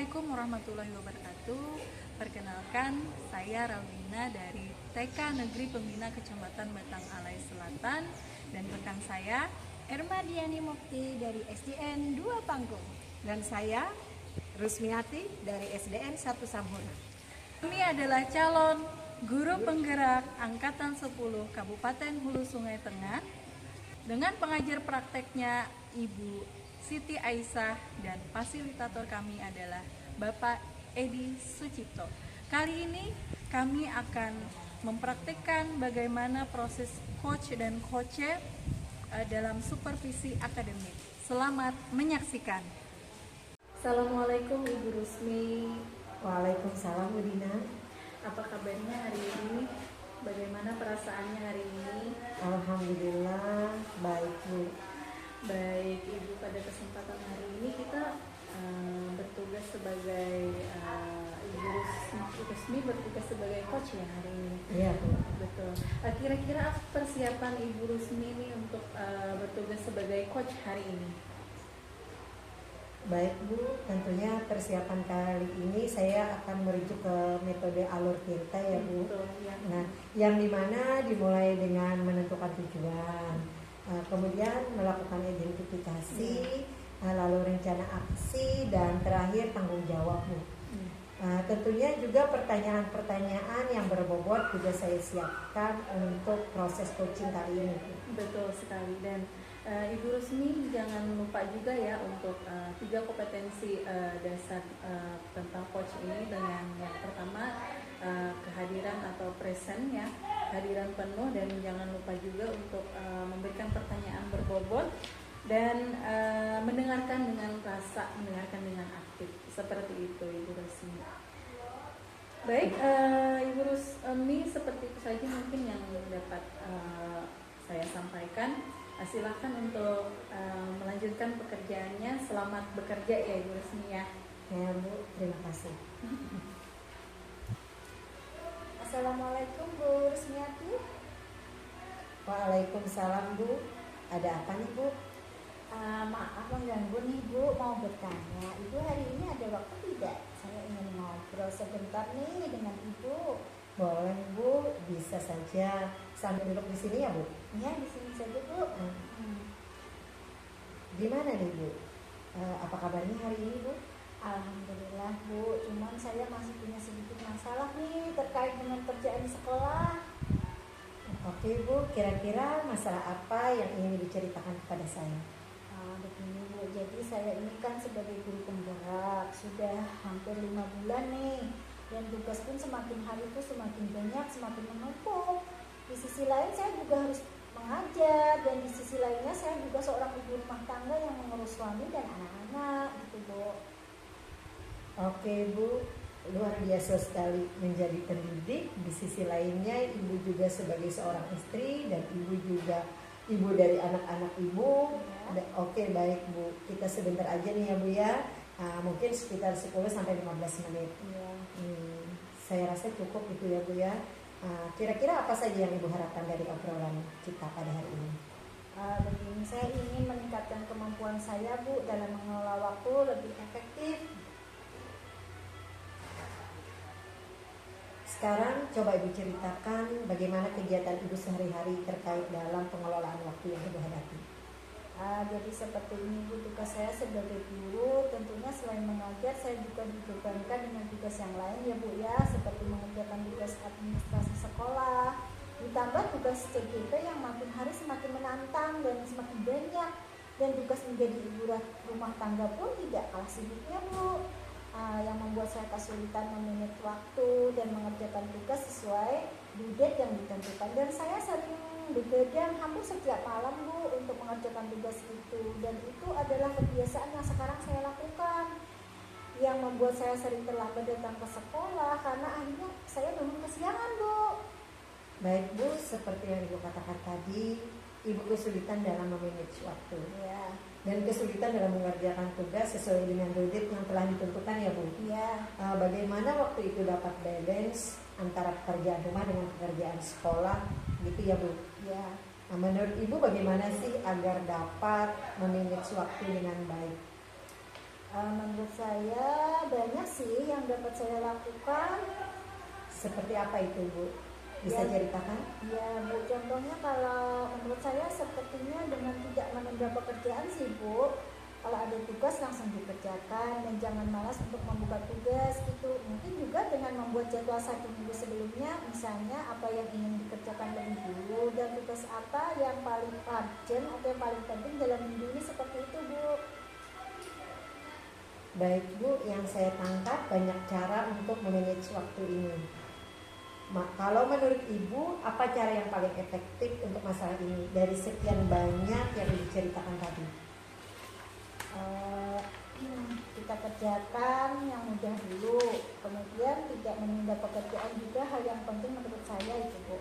Assalamualaikum warahmatullahi wabarakatuh. Perkenalkan, saya Rawina dari TK Negeri Pembina Kecamatan Batang Alai Selatan, dan rekan saya Ermadiani Mukti dari SDN 2 Panggung. Dan saya Rusmiati dari SDN 1 Samhura. Kami adalah calon guru penggerak Angkatan 10 Kabupaten Hulu Sungai Tengah dengan pengajar prakteknya Ibu Siti Aisyah, dan fasilitator kami adalah Bapak Edi Sucipto. Kali ini kami akan mempraktikkan bagaimana proses coach dan coach dalam supervisi akademik. Selamat menyaksikan. Assalamualaikum Ibu Rusmi. Waalaikumsalam Bu Dina. Apa kabarnya hari ini? Bagaimana perasaannya hari ini? Alhamdulillah baik Bu. Baik Ibu, pada kesempatan hari ini kita bertugas sebagai Ibu Rusmi bertugas sebagai coach ya hari ini. Iya Bu. Betul. Kira-kira apa persiapan Ibu Rusmi ini untuk bertugas sebagai coach hari ini? Baik Bu, tentunya persiapan kali ini saya akan merujuk ke metode alur tinta ya Bu. Betul, ya. Nah, yang dimana dimulai dengan menentukan tujuan, kemudian melakukan identifikasi, lalu rencana aksi, dan terakhir tanggung jawab Bu. Tentunya juga pertanyaan-pertanyaan yang berbobot juga saya siapkan untuk proses coaching kali ini Bu. Betul sekali, dan Ibu Rusmi jangan lupa juga ya untuk 3 kompetensi dasar tentang coach ini, dengan yang pertama kehadiran atau present ya, kehadiran penuh, dan jangan lupa juga untuk memberikan pertanyaan berbobot dan mendengarkan dengan rasa, mendengarkan dengan aktif, seperti itu Ibu Rusmi. Baik, Ibu Rusmi, seperti itu saja mungkin yang dapat saya sampaikan. Silakan untuk melanjutkan pekerjaannya. Selamat bekerja ya Ibu Rusmi ya. Ya Bu, terima kasih. Assalamualaikum Bu Rusmiati. Waalaikumsalam Bu. Ada apa nih Bu? Maaf mengganggu nih Bu, mau bertanya. Ibu hari ini ada waktu tidak? Saya ingin ngobrol sebentar nih dengan Ibu. Boleh Bu, bisa saja. Sambil duduk di sini ya Bu? Ya, di sini saja Bu. Gimana nih Bu? Apa kabarnya hari ini Bu? Alhamdulillah Bu, cuman saya masih punya sedikit masalah nih terkait dengan kerjaan di sekolah. Oke Bu, kira-kira masalah apa yang ingin diceritakan kepada saya? Begini Bu, jadi saya ini kan sebagai guru penggerak sudah hampir 5 bulan nih, dan tugas pun semakin hari itu semakin banyak, semakin menumpuk. Di sisi lain saya juga harus mengajar, dan di sisi lainnya saya juga seorang ibu rumah tangga yang mengurus suami dan anak-anak gitu Bu. Oke Bu, luar biasa sekali menjadi pendidik. Di sisi lainnya Ibu juga sebagai seorang istri, dan Ibu juga ibu dari anak-anak Ibu ya. Oke baik Bu, kita sebentar aja nih ya Bu ya, mungkin sekitar 10-15 menit ya. Saya rasa cukup itu ya Bu ya. Kira-kira apa saja yang Ibu harapkan dari obrolan kita pada hari ini? Begini, saya ingin meningkatkan kemampuan saya Bu dalam mengelola waktu lebih efektif. Sekarang coba Ibu ceritakan bagaimana kegiatan Ibu sehari-hari terkait dalam pengelolaan waktu yang Ibu hadapi. Jadi seperti ini Bu, tugas saya sebagai guru tentunya selain mengajar saya juga dibebankan dengan tugas yang lain ya Bu ya, seperti mengerjakan tugas administrasi sekolah, ditambah tugas CGP yang makin hari semakin menantang dan semakin banyak, dan tugas menjadi ibu rumah tangga pun tidak kalah sibuknya Bu, yang membuat saya kesulitan memanage waktu dan mengerjakan tugas sesuai due date yang ditentukan, dan saya sering begadang hampir setiap malam Bu untuk mengerjakan tugas itu, dan itu adalah kebiasaan yang sekarang saya lakukan, yang membuat saya sering terlambat datang ke sekolah karena akhirnya saya bangun kesiangan Bu. Baik Bu, seperti yang Ibu katakan tadi, Ibu kesulitan dalam memanage waktu Ya. dan kesulitan dalam mengerjakan tugas sesuai dengan due date yang telah ditentukan ya Bu. Ya. Bagaimana waktu itu dapat balance antara pekerjaan rumah dengan pekerjaan sekolah gitu ya Bu? Ya. Menurut Ibu bagaimana sih agar dapat memanage waktu dengan baik? Menurut saya banyak sih yang dapat saya lakukan. Seperti apa itu Bu? Bisa Ya. ceritakan? Ya Bu, contohnya kalau menurut saya sepertinya dengan tidak menunda pekerjaan sih Bu. Kalau ada tugas langsung dikerjakan dan jangan malas untuk membuka tugas gitu. Mungkin juga dengan membuat jadwal 1 minggu sebelumnya, misalnya apa yang ingin dikerjakan lebih dulu dan tugas apa yang paling urgent atau yang paling penting dalam minggu ini, seperti itu Bu. Baik Bu, yang saya tangkap banyak cara untuk memanage waktu ini. Kalau menurut Ibu, apa cara yang paling efektif untuk masalah ini dari sekian banyak yang diceritakan tadi? Kita kerjakan yang mudah dulu, kemudian tidak menunda pekerjaan juga hal yang penting menurut saya itu Bu.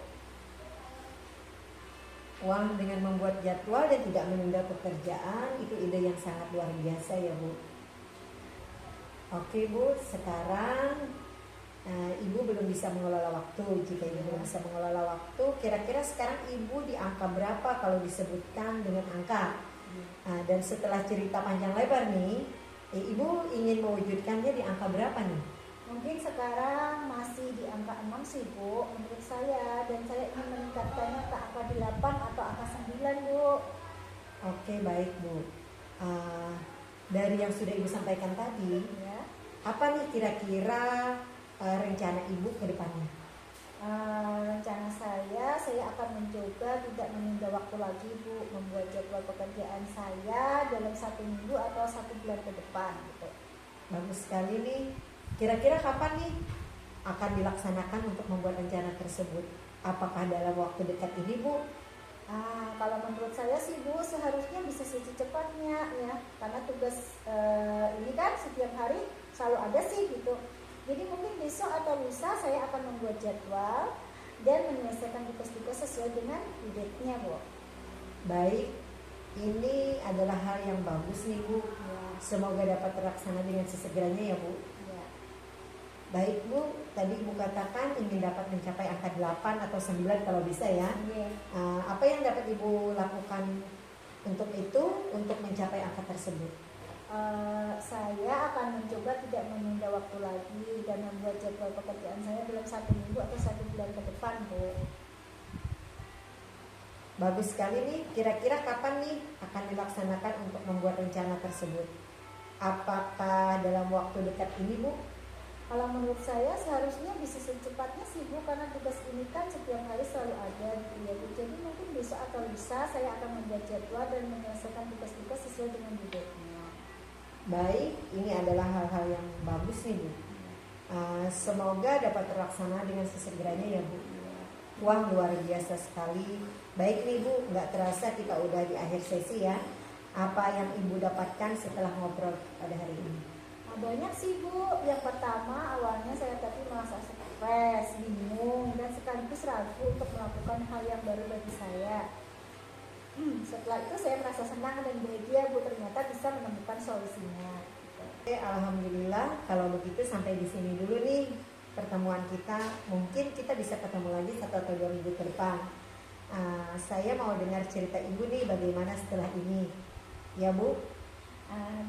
Uang dengan membuat jadwal dan tidak menunda pekerjaan, itu ide yang sangat luar biasa ya Bu. Oke Bu, sekarang Ibu belum bisa mengelola waktu. Jika Ibu belum bisa mengelola waktu, kira-kira sekarang Ibu di angka berapa kalau disebutkan dengan angka? Dan setelah cerita panjang lebar nih, Ibu ingin mewujudkannya di angka berapa nih? Mungkin sekarang masih di angka 6 sih Bu menurut saya, dan saya ingin meningkatkannya ke angka 8 atau angka 9 Bu. Oke, baik Bu. Dari yang sudah Ibu sampaikan tadi, Ya. apa nih kira-kira rencana Ibu ke depannya? Rencana saya akan mencoba tidak menunda waktu lagi Bu, membuat jadwal pekerjaan saya dalam 1 minggu atau 1 bulan ke depan gitu. Bagus sekali nih. Kira-kira kapan nih akan dilaksanakan untuk membuat rencana tersebut? Apakah dalam waktu dekat ini Bu? Kalau menurut saya sih Bu, seharusnya bisa secepatnya ya, karena tugas ini kan setiap hari selalu ada sih gitu. Jadi mungkin besok atau lusa saya akan membuat jadwal dan menyelesaikan tugas-tugas sesuai dengan due date-nya Bu. Baik, ini adalah hal yang bagus nih Bu. Ya. Semoga dapat terlaksana dengan sesegeranya ya Bu. Ya. Baik Bu, tadi Ibu katakan ingin dapat mencapai angka 8 atau 9 kalau bisa ya. Iya. Apa yang dapat Ibu lakukan untuk itu, untuk mencapai angka tersebut? Saya akan mencoba tidak menunda waktu lagi dan membuat jadwal pekerjaan saya dalam 1 minggu atau 1 bulan ke depan Bu. Bagus sekali nih, kira-kira kapan nih akan dilaksanakan untuk membuat rencana tersebut? Apakah dalam waktu dekat ini Bu? Kalau menurut saya seharusnya bisa secepatnya sih Bu, karena tugas ini kan setiap hari selalu ada gitu ya Bu. Jadi mungkin besok atau lusa saya akan membuat jadwal dan menyelesaikan tugas-tugas sesuai dengan due date-nya. Baik, ini adalah hal-hal yang bagus nih Bu. Semoga dapat terlaksana dengan sesegeranya ya Bu. Wah, luar biasa sekali. Baik nih Bu, nggak terasa kita udah di akhir sesi ya. Apa yang Ibu dapatkan setelah ngobrol pada hari ini? Banyak sih Bu. Yang pertama, awalnya saya tadi merasa stres, bingung, dan sekaligus ragu untuk melakukan hal yang baru bagi saya. Setelah itu saya merasa senang dan bahagia Bu, ternyata bisa menemukan solusinya. Oke, alhamdulillah. Kalau begitu sampai di sini dulu nih pertemuan kita. Mungkin kita bisa ketemu lagi 1 atau 2 minggu ke depan. Saya mau dengar cerita Ibu nih bagaimana setelah ini. Ya Bu?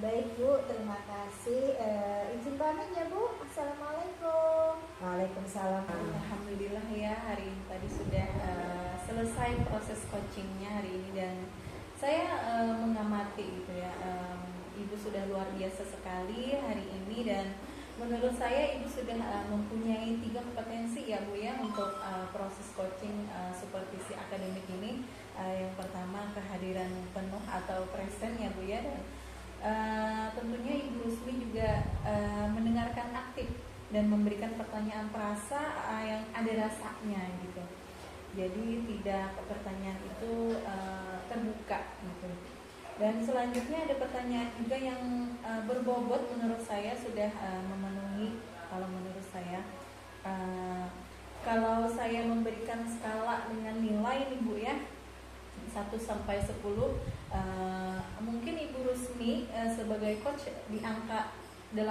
Baik Bu, terima kasih. Izin pamit ya Bu. Assalamualaikum. Waalaikumsalam. Alhamdulillah ya, hari ini tadi sudah selesai proses coachingnya hari ini, dan saya mengamati gitu ya, Ibu sudah luar biasa sekali hari ini, dan menurut saya Ibu sudah mempunyai 3 kompetensi ya Bu ya untuk proses coaching supervisi akademik ini. Yang pertama kehadiran penuh atau present ya Bu ya, dan tentunya Ibu Rusmi juga mendengarkan aktif dan memberikan pertanyaan perasa yang ada rasanya gitu. Jadi tidak pertanyaan itu terbuka gitu. Dan selanjutnya ada pertanyaan juga yang berbobot, menurut saya sudah memenuhi. Kalau menurut saya, kalau saya memberikan skala dengan nilai nih Bu ya, 1 sampai 10, mungkin Ibu Rusmi sebagai coach di angka 8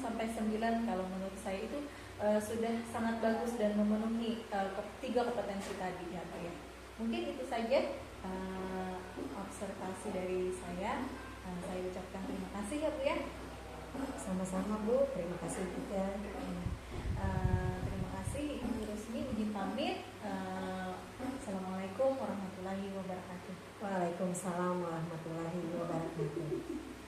sampai 9. Kalau menurut saya itu sudah sangat bagus dan memenuhi 3 kompetensi tadi ya Pak ya. Mungkin itu saja observasi dari saya. Saya ucapkan terima kasih ya Bu ya. Sama-sama Bu, terima kasih juga. Terima kasih Ibu Rusmi, izin pamit. Assalamualaikum warahmatullahi wabarakatuh. Waalaikumsalam warahmatullahi wabarakatuh.